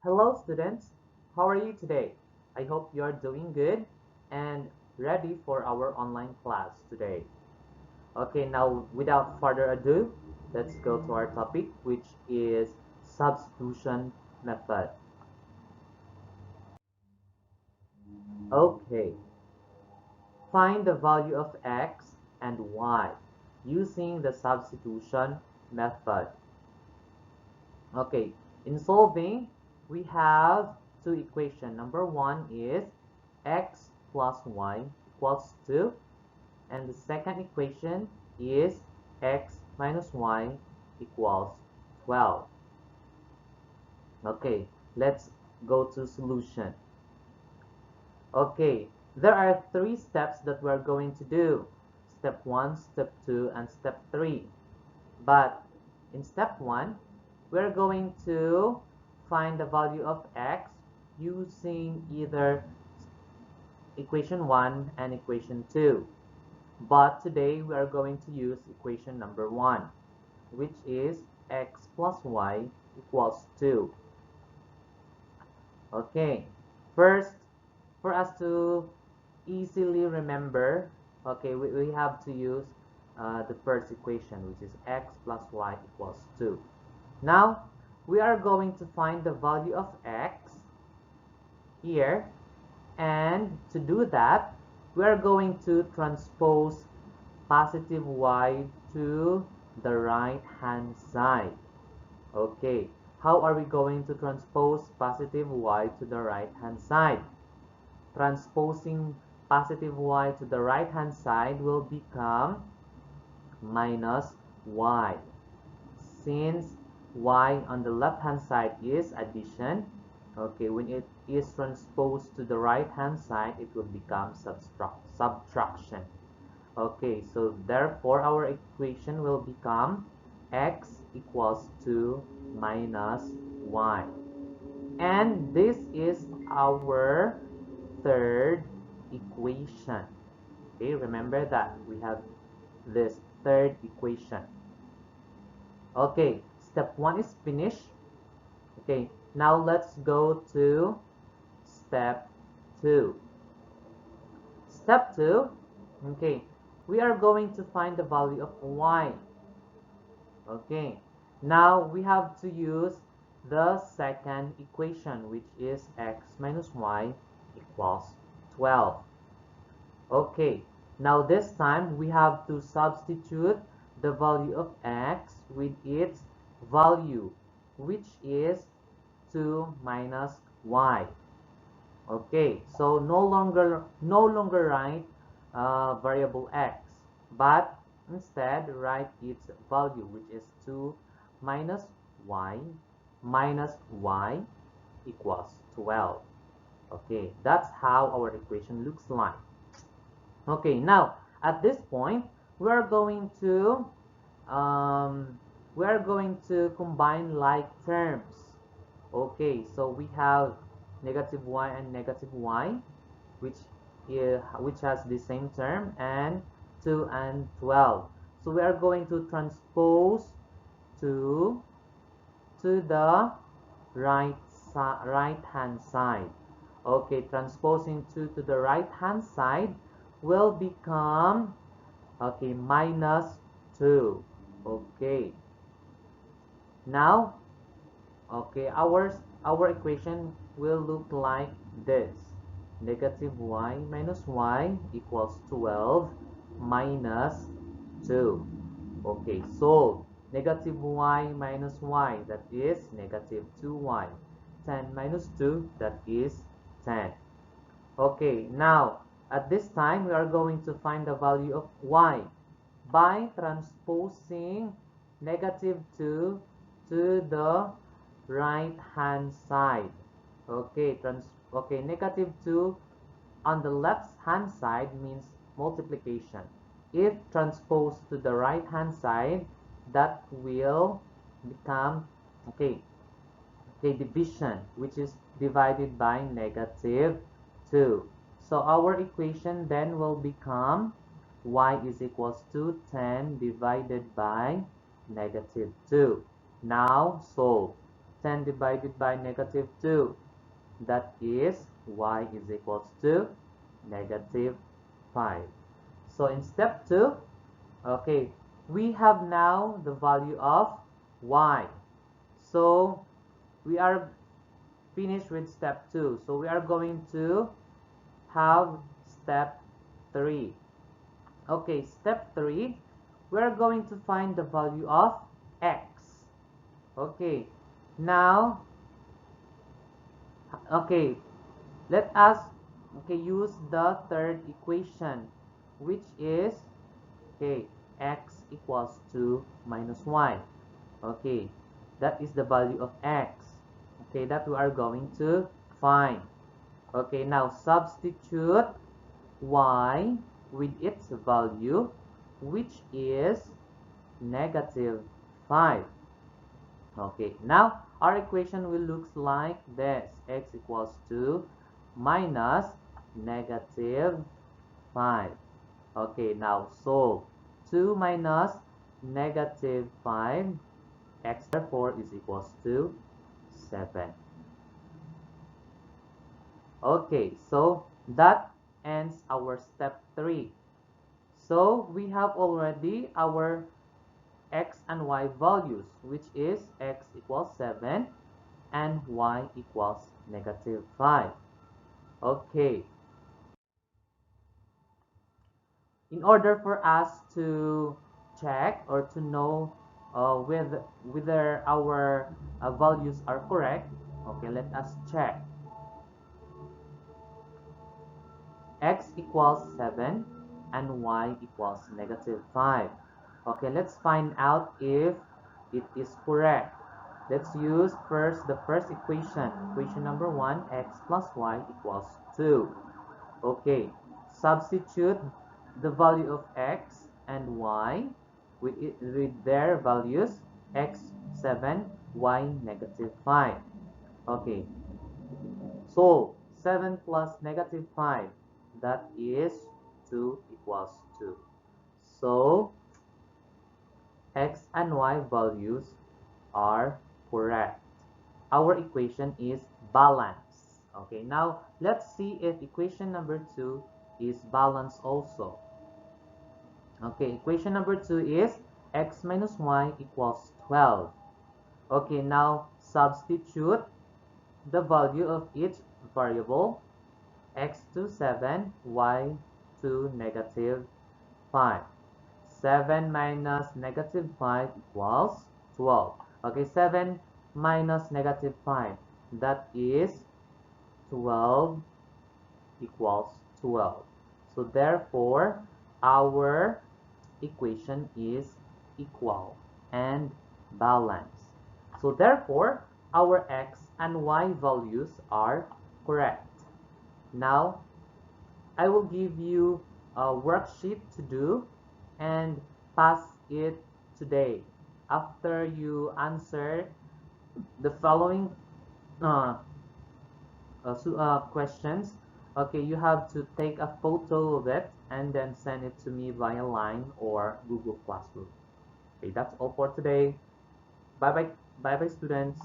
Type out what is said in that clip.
Hello students, how are you today? I hope you're doing good and ready for our online class today. Okay, now without further ado, let's go to our topic, which is substitution method. Okay, find the value of x and y using the substitution method. Okay, in solving, we have two equations. Number one is x plus y equals 2, and the second equation is x minus y equals 12. Okay, let's go to solution. Okay, there are three steps that we're going to do. Step 1, step 2, and step 3. But in step 1, we're going to find the value of x using either equation 1 and equation 2. But today we are going to use equation number 1, which is x plus y equals 2. Okay, first, for us to easily remember, okay, we have to use the first equation, which is x plus y equals 2. Now, we are going to find the value of x here, and to do that, we are going to transpose positive y to the right hand side. Okay, how are we going to transpose positive y to the right hand side? Transposing positive y to the right hand side will become minus y. Since y on the left hand side is addition, okay, when it is transposed to the right hand side, it will become subtraction. Okay, so therefore our equation will become x equals 2 minus y. And this is our third equation. Okay, remember that we have this third equation. Okay, step 1 is finished. Okay, now let's go to step 2. Step 2, okay, we are going to find the value of y. Okay, now we have to use the second equation, which is x minus y equals 12. Okay, now this time we have to substitute the value of x with its value, which is 2 minus y. Okay, so no longer write variable x, but instead write its value, which is 2 minus y equals 12. Okay, that's how our equation looks like. Okay, now at this point we're going to um, combine like terms. Okay, so we have negative y and negative y, which has the same term, and 2 and 12. So we are going to transpose 2 to the right hand side. Okay, transposing 2 to the right hand side will become, okay, minus 2. Okay, now, okay, our equation will look like this. Negative y minus y equals 12 minus 2. Okay, so negative y minus y, that is negative 2y. 10 minus 2, that is 10. Okay, now at this time we are going to find the value of y by transposing negative 2 to the right hand side. Okay, negative 2 on the left hand side means multiplication. If transposed to the right hand side, that will become, okay, division, which is divided by negative 2. So our equation then will become y is equals to 10 divided by negative 2. Now solve. 10 divided by negative 2. That is y is equals to negative 5. So in step 2, okay, we have now the value of y. So we are finished with step 2. So we are going to have step 3. Okay, step 3, we are going to find the value of x. Okay, now, okay, let us use the third equation, which is x equals to minus y. Okay, that is the value of x. Okay, that we are going to find. Okay, now substitute y with its value, which is negative 5. Okay, now our equation will look like this. X equals to minus negative 5. Okay, now solve. 2 minus negative 5, x therefore is equals to 7. Okay, so that ends our step 3. So we have already our x and y values, which is x equals 7 and y equals negative 5. Okay, in order for us to check or to know whether our values are correct, okay, let us check. X equals 7 and y equals negative 5. Okay, let's find out if it is correct. Let's use first the first equation. Equation number 1, x plus y equals 2. Okay, substitute the value of x and y with their values, x 7, y negative 5. Okay, so 7 plus negative 5, that is 2 equals 2. So x and y values are correct. Our equation is balanced. Okay, now let's see if equation number 2 is balanced also. Okay, equation number 2 is x minus y equals 12. Okay, now substitute the value of each variable, x to 7, y to negative 5. 7 minus negative 5 equals 12. Okay, 7 minus negative 5, that is 12 equals 12. So therefore, our equation is equal and balanced. So therefore, our x and y values are correct. Now, I will give you a worksheet to do and pass it today. After you answer the following questions, okay, you have to take a photo of it and then send it to me via line or Google Classroom. Okay, that's all for today. Bye bye, bye bye, students.